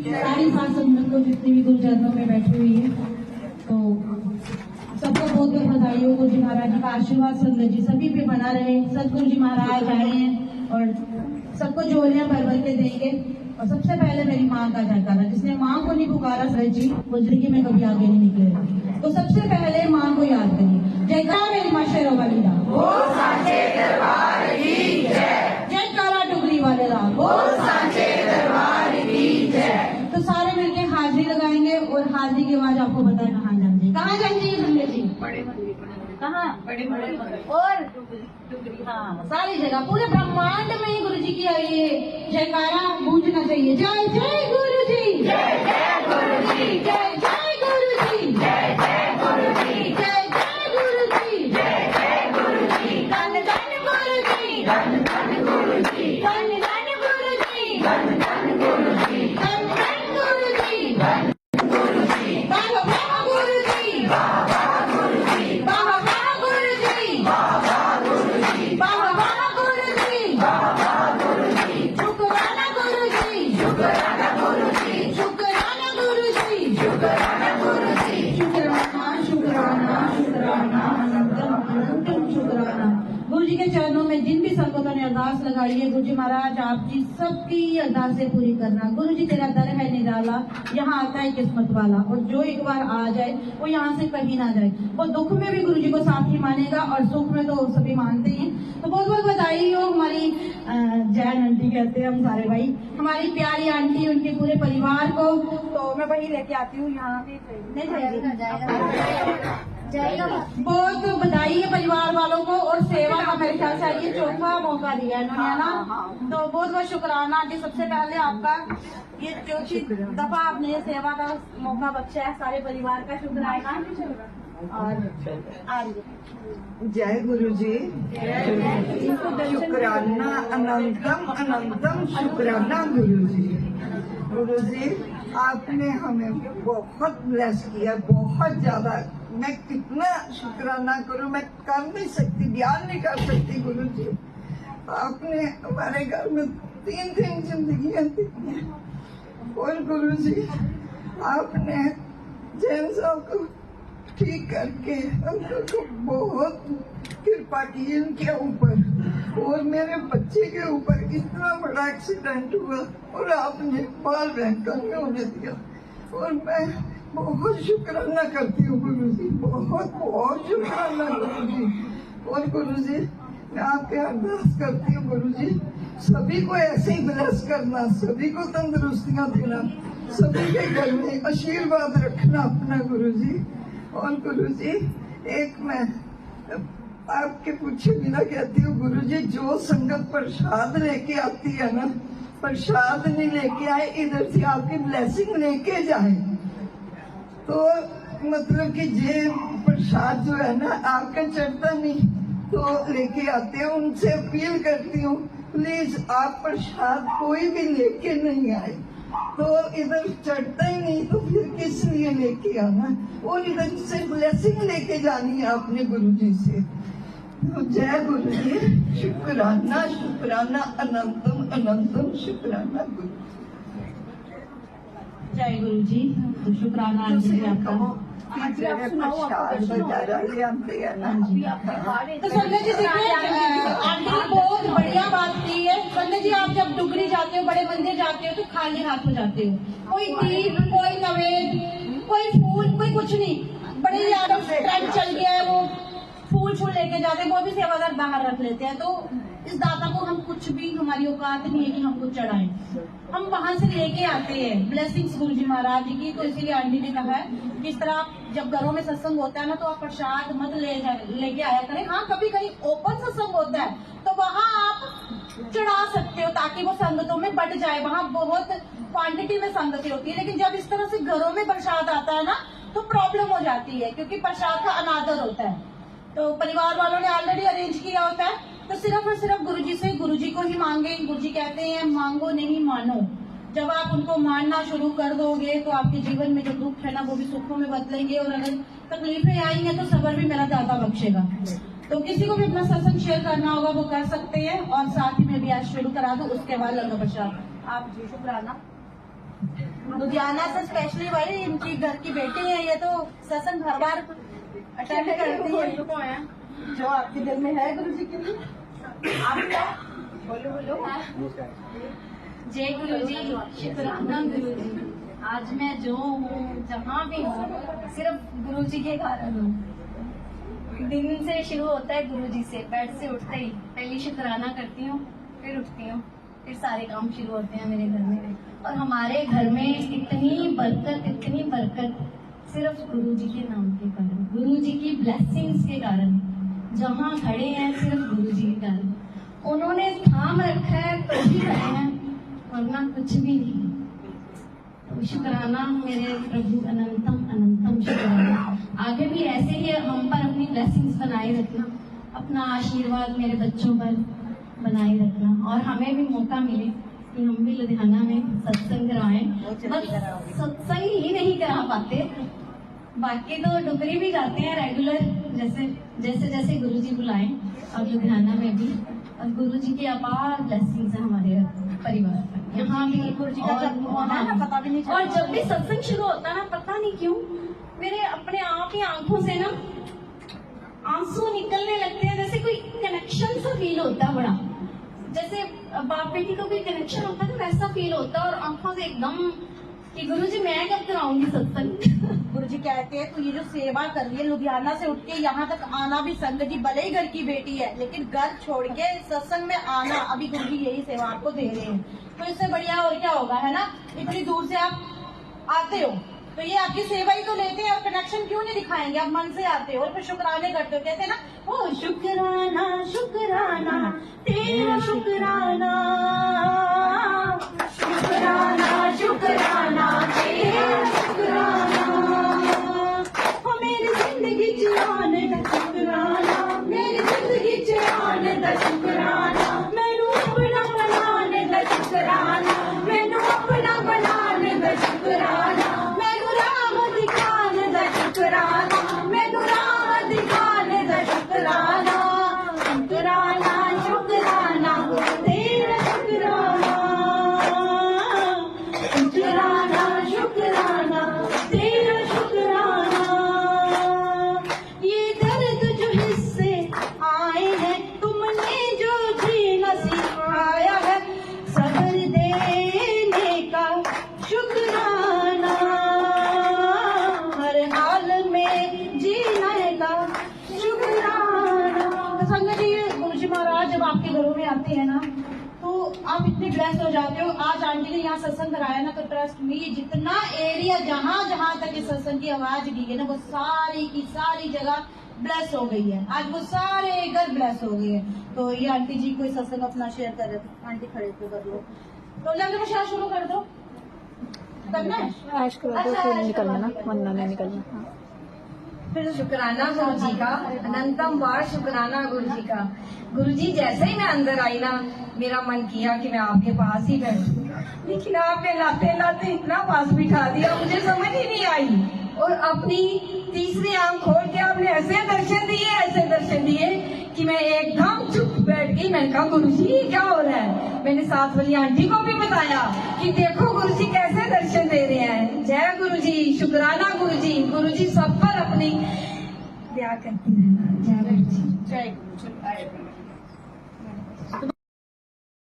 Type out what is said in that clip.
सारी सात संगत को जितनी भी गुरु चरणों में बैठी हुई है, तो सबको बहुत बहुत बधाई हो। गुरु जी महाराज जी का आशीर्वाद संगत जी सभी पे बना रहे। सतगुरु जी महाराज आए हैं और सबको जोड़ियां भर भर के देंगे। और सबसे पहले मेरी माँ का जयकारा, जिसने माँ को नहीं पुकारा सर जी वो जिंदगी में कभी आगे नहीं निकलेगा। तो सबसे पहले माँ को याद करिए। जयकारा मेरी माँ शेरों वाली दा, बोल सांचे दरबार की जय। जयकारा डुगरी वाले दा, बोल सांचे दरबार की जय। तो सारे मिलके हाजिरी लगाएंगे और हाजिरी के बाद आपको पता है कहाँ जाएंगे, कहाँ जाएंगे संजय जी, कहाँ बड़े और हाँ सारी जगह पूरे ब्रह्मांड में ही गुरु जी की ये जयकारा गूंजना चाहिए। जय जय गुरु जी, जय जय गुरु जी, जय जय गुरु जी, जय जय गुरु जी, जय जय गुरु जी, जय जय गुरु जी। धन धन गुरु जी, धन धन गुरु जी, धन धन गुरु जी, धन धन गुरु जी, धन धन गुरु जी, धन गुरु जी। वाह वाह गुरु जी, वाह वाह गुरु जी, वाह वाह गुरु जी, वाह वाह गुरु जी, वाह वाह गुरु जी, वाह वाह गुरु जी। शुक्राना गुरु जी, शुक्राना गुरु जी, शुक्राना गुरु जी, शुक्राना गुरु जी। शुक्राना शुक्राना शुक्राना अनंतम अनंतम शुक्राना। गुरु जी के चरणों में जिन भी संगतों ने अरदास लगाई है, गुरु जी महाराज आप जी सबकी अरदासें पूरी करना। गुरु जी तेरा दर है निराला, यहाँ आता है किस्मत वाला, और जो एक बार आ जाए वो यहाँ से कहीं ना जाए। वो दुख में भी गुरु जी को साथ ही मानेगा और सुख में तो सभी मानते हैं। तो बहुत बहुत बधाई हो हमारी जैन आंटी कहते हैं हम सारे भाई, हमारी प्यारी आंटी उनके पूरे परिवार को। तो मैं वही लेके आती हूँ यहाँ पे नहीं जाएगा। बहुत बधाई है परिवार वालों को, और सेवा का मेरे ख्याल से ये चौथा मौका दिया है इन्होंने, है ना। तो बहुत बहुत शुक्राना आंटी, सबसे पहले आपका ये चौथी दफा आपने ये सेवा का मौका बख्शा है, सारे परिवार का शुक्राना। और जय गुरु जी, शुक्राना अनंतम अनंतम शुक्राना गुरु जी। गुरु जी आपने हमें बहुत ब्लेस किया, बहुत ज्यादा। मैं कितना शुक्राना करूं, मैं कर नहीं सकती, बयान नहीं कर सकती। गुरु जी आपने हमारे घर में तीन जिंदगियां दी हैं, और गुरु जी आपने जैन साहब को ठीक करके हमको बहुत कृपा की इनके ऊपर, और मेरे बच्चे के ऊपर इतना बड़ा एक्सीडेंट हुआ और आपने बाल बैंकर में होने दिया। और मैं बहुत शुक्राना करती हूँ गुरु जी, बहुत बहुत शुक्राना गुरु जी। और गुरु जी मैं आपके अरदास करती हूँ गुरु जी, सभी को ऐसे ही ब्लेस करना, सभी को तंदुरुस्तियाँ देना, सभी के घर में आशीर्वाद रखना अपना गुरु जी। और गुरु जी एक मैं आपके पूछे बिना कहती हूँ गुरु जी, जो संगत प्रसाद लेके आती है ना, प्रसाद नहीं लेके आए, इधर से आपकी ब्लेसिंग लेके जाए। तो मतलब कि ये प्रसाद जो है ना आपका चढ़ता नहीं, तो लेके आते हैं। उनसे अपील करती हूँ प्लीज आप प्रसाद कोई भी लेके नहीं आए, तो इधर चढ़ता ही नहीं तो फिर किस लिए लेके आना, और इधर से ब्लेसिंग लेके जानी है आपने गुरु जी से। तो जय गुरु जी, शुक्राना शुक्राना अनंतम अनंतम शुक्राना गुरु। जय गुरु जी। तो शुक्राना आंटी जी आपका। प्रसाद वगैरह ले आते हैं ना। तो संजय जी देखिए आंटी ने बहुत बढ़िया बात की है। संजय जी आप जब डुगरी जाते हो, बड़े मंदिर जाते हो, तो खाली हाथ में जाते हो, कोई दीप, कोई नवेद, कोई फूल, कोई कुछ नहीं। बड़े ज्यादा ट्रेंड चल गया है, वो फूल लेके जाते हैं, वो भी सेवादार बाहर रख लेते हैं। तो इस दाता को हम कुछ भी, हमारी औकात नहीं है कि हम कुछ चढ़ाएं, हम वहां से लेके आते हैं ब्लेसिंग्स गुरु जी महाराज जी की। तो इसीलिए आंटी ने कहा है जिस तरह आप जब घरों में सत्संग होता है ना, तो आप प्रसाद मत लेके आया करें। हाँ कभी कहीं ओपन सत्संग होता है तो वहाँ आप चढ़ा सकते हो, ताकि वो संगतों में बढ़ जाए। वहाँ बहुत क्वांटिटी में संगति होती है, लेकिन जब इस तरह से घरों में प्रसाद आता है ना, तो प्रॉब्लम हो जाती है, क्योंकि प्रसाद का अनादर होता है। तो परिवार वालों ने ऑलरेडी अरेंज किया होता है, तो सिर्फ और सिर्फ गुरुजी से, गुरुजी को ही मांगे। गुरुजी कहते हैं मांगो नहीं मानो। जब आप उनको मानना शुरू कर दोगे तो आपके जीवन में जो दुख है ना, वो भी सुखों में बदलेंगे, और अगर तकलीफें आएंगे तो सब्र भी मेरा दाता बख्शेगा। तो किसी को भी अपना सत्संग शेयर करना होगा वो कर सकते हैं, और साथ ही मैं भी आज शुरू करा दूं, उसके बाद लंगर प्रसाद। आप जी शुक्राना। लुधियाना से स्पेशली भाई, इनकी घर की बेटी है ये, तो सत्संग हर बार अटेंड करती है। जो आपके दिल में है गुरु जी के लिए, आप क्या बोलो। जय गुरु जी, शुक्राना गुरु जी। आज मैं जो हूँ, जहाँ भी हूँ, सिर्फ गुरु जी के कारण हूँ। दिन से शुरू होता है गुरु जी से, बेड से उठते ही पहले शुक्राना करती हूँ, फिर उठती हूँ, फिर सारे काम शुरू होते हैं मेरे घर में। और हमारे घर में इतनी बरकत सिर्फ गुरु जी के नाम के कारण, गुरु जी की ब्लेसिंग्स के कारण। जहाँ खड़े हैं सिर्फ गुरु जी के कारण, उन्होंने थाम रखा है तो ही खड़े हैं, वरना कुछ भी नहीं। तो शुक्राना मेरे प्रभु, अनंतम शुक्राना। आगे भी ऐसे ही हम पर अपनी ब्लेसिंग्स बनाए रखना, अपना आशीर्वाद मेरे बच्चों पर बनाए रखना, और हमें भी मौका मिले कि हम भी लुधियाना में सत्संग कराएं। बस सत्संग ही नहीं करा पाते, बाकी तो डुगरी भी जाते हैं रेगुलर, जैसे गुरु जी बुलाएं। और लुधियाना में भी, और गुरु जी की अपार ब्लेसिंग्स है हमारे परिवार पर। यहाँ भी गुरु जी का जन्म हुआ है ना, पता भी नहीं चलता। और जब भी सत्संग शुरू होता है ना, पता नहीं क्यों मेरे अपने आप ही आंखों से ना आंसू निकलने लगते हैं, जैसे कोई कनेक्शन सा फील होता है बड़ा, जैसे बाप बेटी का कोई कनेक्शन होता है ना, वैसा फील होता है। और आंखों से एकदम कि गुरु जी मैं कब कराऊंगी सत्संग। गुरु जी कहते हैं तो ये जो सेवा कर रही है, लुधियाना से उठ के यहाँ तक आना भी, संगत जी भले ही घर की बेटी है, लेकिन घर छोड़ के सत्संग में आना, अभी गुरु जी यही सेवा आपको दे रहे हैं। तो इससे बढ़िया और क्या होगा, है ना। इतनी दूर से आप आते हो तो ये आपकी सेवा ही तो लेते हैं, और कनेक्शन क्यों नहीं दिखाएंगे। आप मन से आते हो और फिर शुक्राने करते हो, कहते हैं ना, ओ शुक्राना शुक्राना तेरा शुक्राना, शुक्राना शुक्राना तेरा शुक्राना, ओ मेरी जिंदगी च आने दा शुक्राना, मेरी जिंदगी च आने दा शुक्राना, मैनू अपना बनाने दा शुक्राना, मैनू अपना बनाने दा शुक्राना, मैनू राह दिखाने दा शुक्राना, मैनू राह दिखाने दा शुक्राना, शुक्राना शुक्राना तेरा शुक्राना, शुक्राना शुक्राना तेरा शुक्राना। ये दर्द जो हिस्से आए हैं, तुमने जो जीना सिखाया है, सबर देने का शुक्राना, हर हाल में जीने का शुक्राना। तो संगत जी, गुरु जी महाराज जब आपके घरों में आते हैं ना, तो आप इतने ब्लेस हो जाते हो। आज आंटी ने यहाँ सत्संग कराया ना, तो ट्रस्ट मी, जितना एरिया जहाँ तक इस सत्संग की आवाज गई है ना, वो सारी की सारी जगह ब्लेस हो गई है। आज वो सारे घर ब्लेस हो गए हैं। तो ये आंटी जी कोई सत्संग अपना शेयर कर रहे थे, आंटी खड़े तो कर लो, तो लंगर में शेयर शुरू कर दो, करना है ऐश करो दो, फिर निकलना ना, वरना नहीं निकलना। हाँ। शुक्राना गुरु जी का, अनंतम बार शुक्राना गुरु जी का। गुरु जी जैसे ही मैं अंदर आई ना, मेरा मन किया कि मैं आपके पास ही बैठूं, लेकिन आपने लाते लाते इतना पास बिठा दिया, मुझे समझ ही नहीं आई। और अपनी तीसरी आंख खोल के आपने ऐसे दर्शन दिए कि मैं एकदम चुप बैठ गई। मैंने कहा गुरु जी क्या हो रहा है। मैंने साथ वाली आंटी को भी बताया कि देखो गुरु जी कैसे दर्शन दे रहे हैं। जय गुरु जी, शुक्राना गुरु जी। गुरु जी सब पर अपनी दया करती रहना। जय गुरु जी। जय गुरु जी।